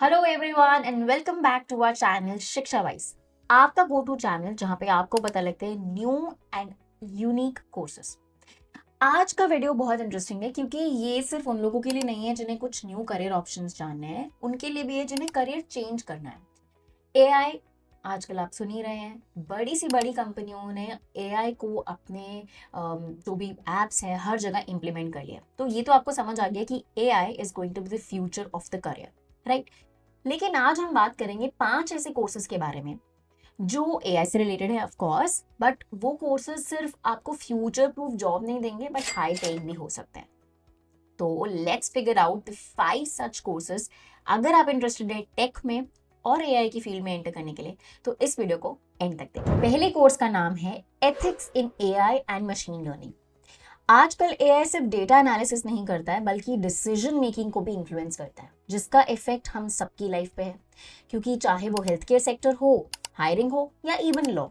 Hello everyone and welcome back to our channel Shiksha wise. आपका go to channel जहां पे आपको पता लगते हैं न्यू एंड यूनिक कोर्सेज। आज का वीडियो बहुत इंटरेस्टिंग है क्योंकि ये सिर्फ उन लोगों के लिए नहीं है जिन्हें कुछ न्यू करियर ऑप्शंस जानने हैं, उनके लिए भी है जिन्हें करियर चेंज करना है। एआई आजकल आप सुन ही रहे हैं, बड़ी सी बड़ी कंपनियों ने एआई को अपने जो भी एप्स हैं हर जगह इम्प्लीमेंट कर लिया। तो ये तो आपको समझ आ गया कि AI is going to be the future of the career, right. लेकिन आज हम बात करेंगे 5 ऐसे कोर्सेज के बारे में जो एआई से रिलेटेड है ऑफ कोर्स, बट वो कोर्सेज सिर्फ आपको फ्यूचर प्रूफ जॉब नहीं देंगे बट हाई पेइंग भी हो सकते हैं। तो let's figure out the 5 such courses. अगर आप इंटरेस्टेड है टेक में और एआई की फील्ड में एंटर करने के लिए तो इस वीडियो को एंड तक देखें। पहले कोर्स का नाम है ethics in AI and machine learning. आजकल एआई सिर्फ डेटा एनालिसिस नहीं करता है बल्कि डिसीजन मेकिंग को भी इन्फ्लुएंस करता है, जिसका इफेक्ट हम सबकी लाइफ पे है। क्योंकि चाहे वो हेल्थ केयर सेक्टर हो, हायरिंग हो या इवन लॉ।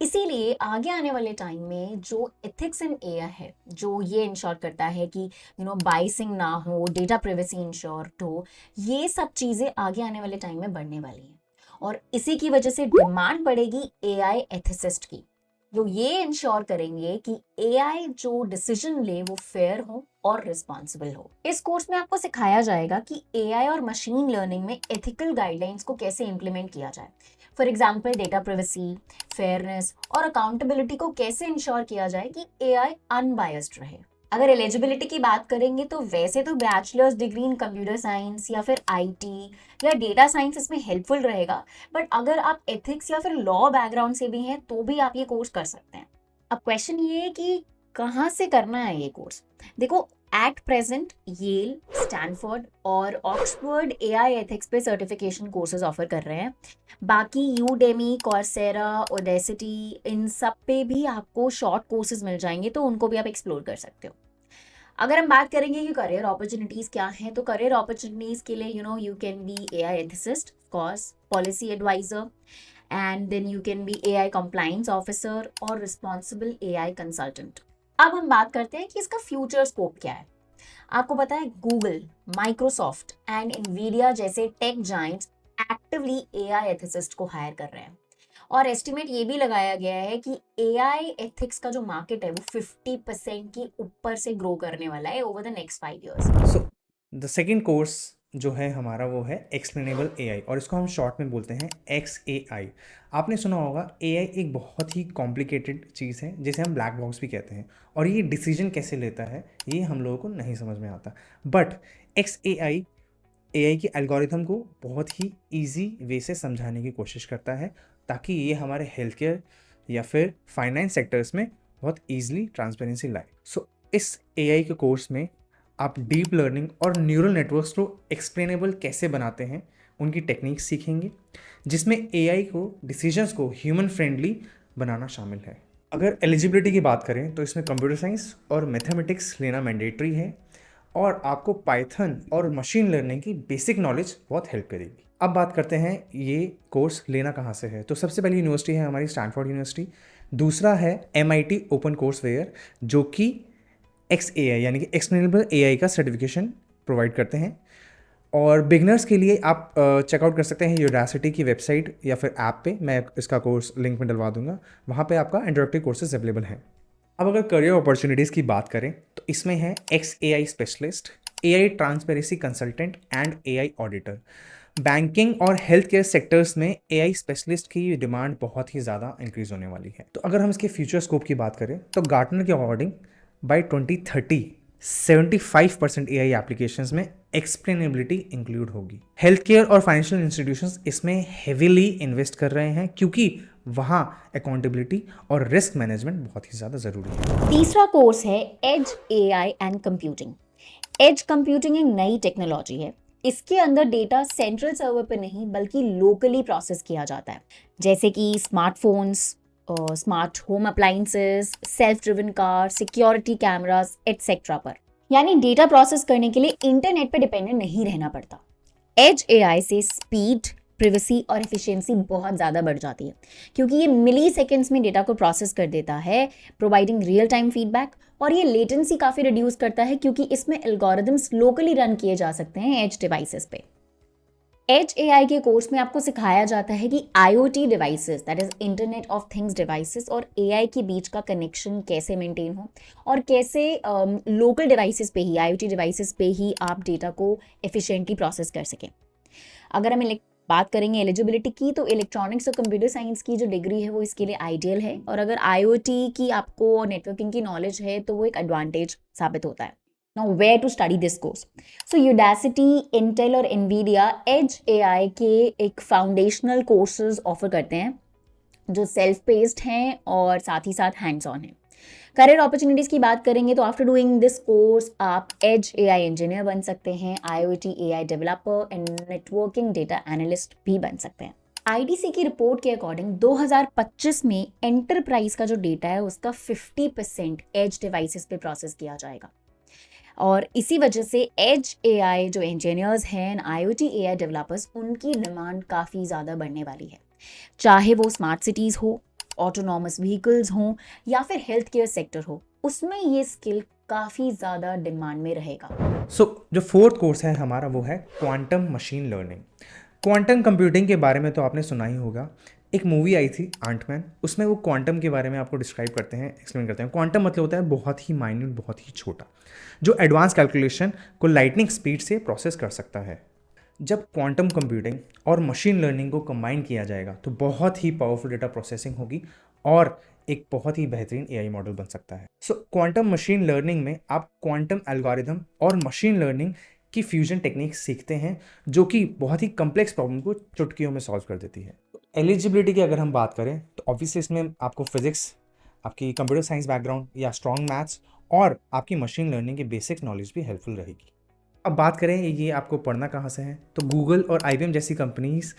इसीलिए आगे आने वाले टाइम में जो एथिक्स इन एआई है, जो ये इंश्योर करता है कि बाइसिंग ना हो, डेटा प्राइवेसी इंश्योर हो, ये सब चीजें आगे आने वाले टाइम में बढ़ने वाली हैं। और इसी की वजह से डिमांड बढ़ेगी एआई एथिसिस्ट की, जो ये इंश्योर करेंगे कि एआई जो डिसीजन ले वो फेयर हो और रिस्पॉन्सिबल हो। इस कोर्स में आपको सिखाया जाएगा कि एआई और मशीन लर्निंग में एथिकल गाइडलाइंस को कैसे इंप्लीमेंट किया जाए। For example data privacy, fairness और अकाउंटेबिलिटी को कैसे इंश्योर किया जाए कि एआई अनबायस्ड रहे। अगर एलिजिबिलिटी की बात करेंगे तो वैसे तो bachelors degree in computer science या फिर आईटी या डेटा साइंस इसमें हेल्पफुल रहेगा, बट अगर आप एथिक्स या फिर लॉ बैकग्राउंड से भी हैं तो भी आप ये कोर्स कर सकते हैं। अब क्वेश्चन ये है कि कहाँ से करना है ये कोर्स। देखो, एट प्रेजेंट येल, स्टैनफोर्ड और ऑक्सफोर्ड एआई एथिक्स पे सर्टिफिकेशन कोर्सेज ऑफर कर रहे हैं। बाकी यूडेमी, कॉर्सेरा, ओडेसिटी, इन सब पे भी आपको शॉर्ट कोर्सेज मिल जाएंगे, तो उनको भी आप एक्सप्लोर कर सकते हो। अगर हम बात करेंगे कि करियर अपॉर्चुनिटीज क्या हैं, तो करियर अपॉर्चुनिटीज के लिए you can be AI ethicist, course policy advisor, and then you can be AI compliance officer और रिस्पॉन्सिबल एआई कंसल्टेंट। अब हम बात करते हैं कि इसका फ्यूचर स्कोप क्या है। आपको पता है गूगल, माइक्रोसॉफ्ट एंड इनवीडिया जैसे take Giants actively AI ethicist को हायर कर रहे हैं। और एस्टिमेट ये भी लगाया गया है कि एआई एथिक्स का जो मार्केट है वो 50% की ऊपर से ग्रो करने वाला है over the next 5 years। So the second course जो है हमारा वो है एक्सप्लेनेबल एआई, और इसको हम शॉर्ट में बोलते हैं XAI। आपने सुना होगा एआई एक बहुत ही कॉम्प्लिकेटेड चीज़ है जिसे हम ब्लैक बॉक्स भी कहते हैं, और ये डिसीजन कैसे लेता है ये हम लोगों को नहीं समझ में आता। बट XAI एआई की एल्गोरिथम को बहुत ही इजी वे से समझाने की कोशिश करता है ताकि ये हमारे हेल्थ केयर या फिर फाइनेंस सेक्टर्स में बहुत ईजिली ट्रांसपेरेंसी लाए। सो इस एआई के कोर्स में आप डीप लर्निंग और न्यूरल नेटवर्क्स को एक्सप्लेनेबल कैसे बनाते हैं उनकी टेक्निक्स सीखेंगे, जिसमें एआई को डिसीजंस को ह्यूमन फ्रेंडली बनाना शामिल है। अगर एलिजिबिलिटी की बात करें तो इसमें कंप्यूटर साइंस और मैथमेटिक्स लेना मैंडेटरी है, और आपको पाइथन और मशीन लर्निंग की बेसिक नॉलेज बहुत हेल्प करेगी। अब बात करते हैं ये कोर्स लेना कहाँ से है। तो सबसे पहली यूनिवर्सिटी है हमारी स्टैनफोर्ड यूनिवर्सिटी। दूसरा है MIT ओपन कोर्स वेयर, जो कि XAI यानी कि एक्सप्लेनेबल एआई का सर्टिफिकेशन प्रोवाइड करते हैं। और बिगनर्स के लिए आप चेकआउट कर सकते हैं यूडासिटी की वेबसाइट या फिर ऐप पे। मैं इसका कोर्स लिंक में डलवा दूंगा, वहाँ पे आपका इंटरेक्टिव कोर्सेज अवेलेबल हैं। अब अगर करियर अपॉर्चुनिटीज़ की बात करें तो इसमें है XAI specialist, AI transparency consultant and AI auditor. Banking और हेल्थ केयर सेक्टर्स में AI स्पेशलिस्ट की डिमांड बहुत ही ज़्यादा इंक्रीज होने वाली है। तो अगर हम इसके फ्यूचर स्कोप की बात करें तो गार्टनर के अकॉर्डिंग बाय 2030 75% AI एप्लीकेशंस में एक्सप्लेनेबिलिटी इंक्लूड होगी। हेल्थ केयर और फाइनेंशियल इंस्टीट्यूशंस इसमें हेविली इन्वेस्ट कर रहे हैं क्योंकि वहाँ अकाउंटेबिलिटी और रिस्क मैनेजमेंट बहुत ही ज़्यादा ज़रूरी है। तीसरा कोर्स है edge AI and computing. Edge computing एक नई टेक्नोलॉजी है। इसके अंदर डेटा सेंट्रल सर्वर पे नहीं बल्कि लोकली प्रोसेस किया जाता है, जैसे कि smartphones, smart home appliances, self driven car, security cameras etcetera पर। यानी डेटा प्रोसेस करने के लिए इंटरनेट पे डिपेंडेंट नहीं रहना पड़ता। एज एआई से स्पीड, प्रिवेसी और एफिशिएंसी बहुत ज़्यादा बढ़ जाती है, क्योंकि ये मिली सेकेंड्स में डेटा को प्रोसेस कर देता है, प्रोवाइडिंग रियल टाइम फीडबैक। और ये लेटेंसी काफ़ी रिड्यूस करता है क्योंकि इसमें एल्गोरिदम्स लोकली रन किए जा सकते हैं एज डिवाइसेस पे। एज एआई के कोर्स में आपको सिखाया जाता है कि IoT devices, that is internet of things devices, और एआई के बीच का कनेक्शन कैसे मेंटेन हो और कैसे लोकल डिवाइसेस पे ही, आईओटी डिवाइसेस पे ही आप डेटा को एफिशिएंटली प्रोसेस कर सकें। अगर हम बात करेंगे एलिजिबिलिटी की, तो इलेक्ट्रॉनिक्स और कंप्यूटर साइंस की जो डिग्री है वो इसके लिए आइडियल है, और अगर आईओटी की आपको नेटवर्किंग की नॉलेज है तो वो एक एडवांटेज साबित होता है। Now, where to study this course? So, Udacity, Intel और Nvidia Edge AI के एक फाउंडेशनल कोर्सेज ऑफर करते हैं जो सेल्फ पेस्ड हैं और साथ ही साथ हैंड्स ऑन हैं। करियर अपॉर्चुनिटीज़ की बात करेंगे तो आफ्टर डूइंग दिस कोर्स आप एज एआई इंजीनियर बन सकते हैं, IoT AI developer and networking data analyst भी बन सकते हैं। आईडीसी की रिपोर्ट के अकॉर्डिंग 2025 में एंटरप्राइज का जो डेटा है उसका 50% एज डिवाइसेस पे प्रोसेस किया जाएगा, और इसी वजह से एज एआई जो इंजीनियर्स हैं, आईओटी एआई डेवलपर्स, उनकी डिमांड काफ़ी ज़्यादा बढ़ने वाली है, चाहे वो स्मार्ट सिटीज़ हो, ऑटोनॉमस व्हीकल्स हों या फिर हेल्थ केयर सेक्टर हो, उसमें ये स्किल काफ़ी ज़्यादा डिमांड में रहेगा। जो फोर्थ कोर्स है हमारा वो है quantum machine learning. Quantum computing के बारे में तो आपने सुना ही होगा, एक मूवी आई थी आंटमैन, उसमें वो क्वांटम के बारे में आपको डिस्क्राइब करते हैं, एक्सप्लेन करते हैं। क्वांटम मतलब होता है बहुत ही माइन्यूट, बहुत ही छोटा, जो एडवांस कैलकुलेशन को लाइटनिंग स्पीड से प्रोसेस कर सकता है। जब क्वांटम कंप्यूटिंग और मशीन लर्निंग को कंबाइन किया जाएगा तो बहुत ही पावरफुल डेटा प्रोसेसिंग होगी और एक बहुत ही बेहतरीन एआई मॉडल बन सकता है। क्वांटम मशीन लर्निंग में आप क्वांटम एल्गोरिथम और मशीन लर्निंग की फ्यूजन टेक्निक सीखते हैं, जो कि बहुत ही कम्प्लेक्स प्रॉब्लम को चुटकियों में सॉल्व कर देती है। एलिजिबिलिटी की अगर हम बात करें तो ऑब्वियसली इसमें आपको फिजिक्स, आपकी कंप्यूटर साइंस बैकग्राउंड या स्ट्रॉन्ग मैथ्स और आपकी मशीन लर्निंग की बेसिक नॉलेज भी हेल्पफुल रहेगी। अब बात करें ये आपको पढ़ना कहाँ से है, तो गूगल और आईबीएम जैसी कंपनीज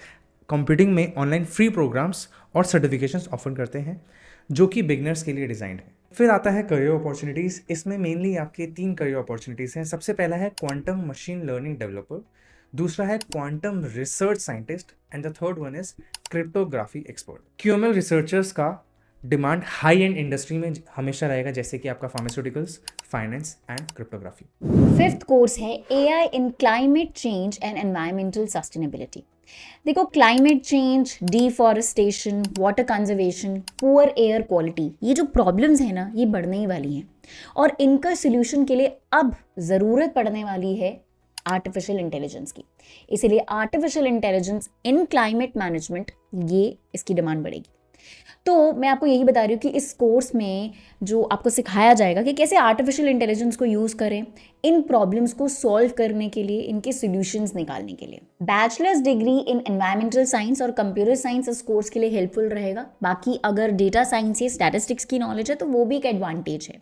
कंप्यूटिंग में ऑनलाइन फ्री प्रोग्राम्स और सर्टिफिकेशंस ऑफर करते हैं, जो कि बिगनर्स के लिए डिज़ाइंड है। फिर आता है करियर अपॉर्चुनिटीज़। इसमें मेनली आपके 3 करियर अपॉर्चुनिटीज़ हैं। सबसे पहला है क्वांटम मशीन लर्निंग डेवलपर, दूसरा है quantum research scientist and the third one is cryptography expert. QML researchers का डिमांड हाई एंड इंडस्ट्री में हमेशा रहेगा, जैसे कि आपका pharmaceuticals, finance and cryptography. Fifth course है AI in climate change and environmental sustainability. देखो, climate change, deforestation, water conservation, poor air quality, ये जो प्रॉब्लम्स हैं ना, ये बढ़ने ही वाली हैं, और इनका सोल्यूशन के लिए अब ज़रूरत पड़ने वाली है आर्टिफिशियल इंटेलिजेंस की। इसीलिए आर्टिफिशियल इंटेलिजेंस इन क्लाइमेट मैनेजमेंट, ये इसकी डिमांड बढ़ेगी। तो मैं आपको यही बता रही हूँ कि इस कोर्स में जो आपको सिखाया जाएगा कि कैसे आर्टिफिशियल इंटेलिजेंस को यूज़ करें इन प्रॉब्लम्स को सॉल्व करने के लिए, इनके सॉल्यूशंस निकालने के लिए। Bachelors degree in environmental science और कंप्यूटर साइंस इस कोर्स के लिए हेल्पफुल रहेगा। बाकी अगर डेटा साइंस या स्टैटिस्टिक्स की नॉलेज है तो वो भी एक एडवांटेज है।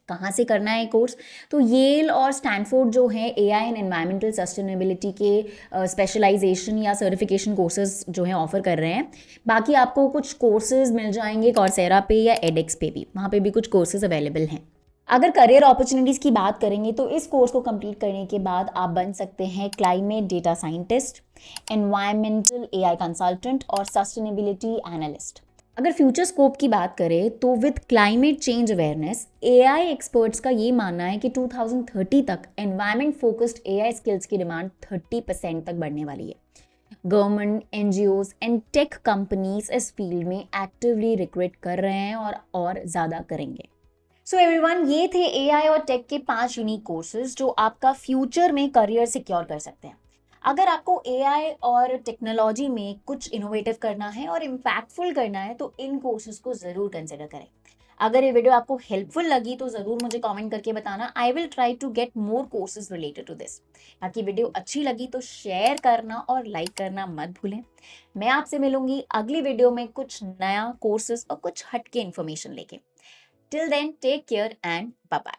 कहाँ से करना है कोर्स, तो येल और स्टैनफोर्ड जो है एआई एंड एनवायरमेंटल सस्टेनेबिलिटी के स्पेशलाइजेशन या सर्टिफिकेशन कोर्सेज जो है ऑफर कर रहे हैं। बाकी आपको कुछ कोर्सेज मिल जाएंगे कॉर्सेरा पे या एडेक्स पे भी, वहाँ पे भी कुछ कोर्सेज अवेलेबल हैं। अगर करियर अपॉर्चुनिटीज़ की बात करेंगे तो इस कोर्स को कंप्लीट करने के बाद आप बन सकते हैं climate data scientist, environmental AI consultant और सस्टेनेबिलिटी एनालिस्ट। अगर फ्यूचर स्कोप की बात करें तो with climate change awareness, AI experts का ये मानना है कि 2030 तक एनवायरमेंट फोकस्ड एआई स्किल्स की डिमांड 30% तक बढ़ने वाली है। Government, NGOs and tech companies इस फील्ड में एक्टिवली रिक्रूट कर रहे हैं और ज़्यादा करेंगे। सो एवरीवन, ये थे एआई और टेक के 5 यूनिक कोर्सेज जो आपका फ्यूचर में करियर सिक्योर कर सकते हैं। अगर आपको एआई और टेक्नोलॉजी में कुछ इनोवेटिव करना है और इम्पैक्टफुल करना है तो इन कोर्सेज को ज़रूर कंसिडर करें। अगर ये वीडियो आपको हेल्पफुल लगी तो ज़रूर मुझे कमेंट करके बताना। I will try to get more courses related to this. बाकी वीडियो अच्छी लगी तो शेयर करना और लाइक करना मत भूलें। मैं आपसे मिलूंगी अगली वीडियो में कुछ नया कोर्सेज और कुछ हटके इन्फॉर्मेशन लेके। Till then, take care and bye bye.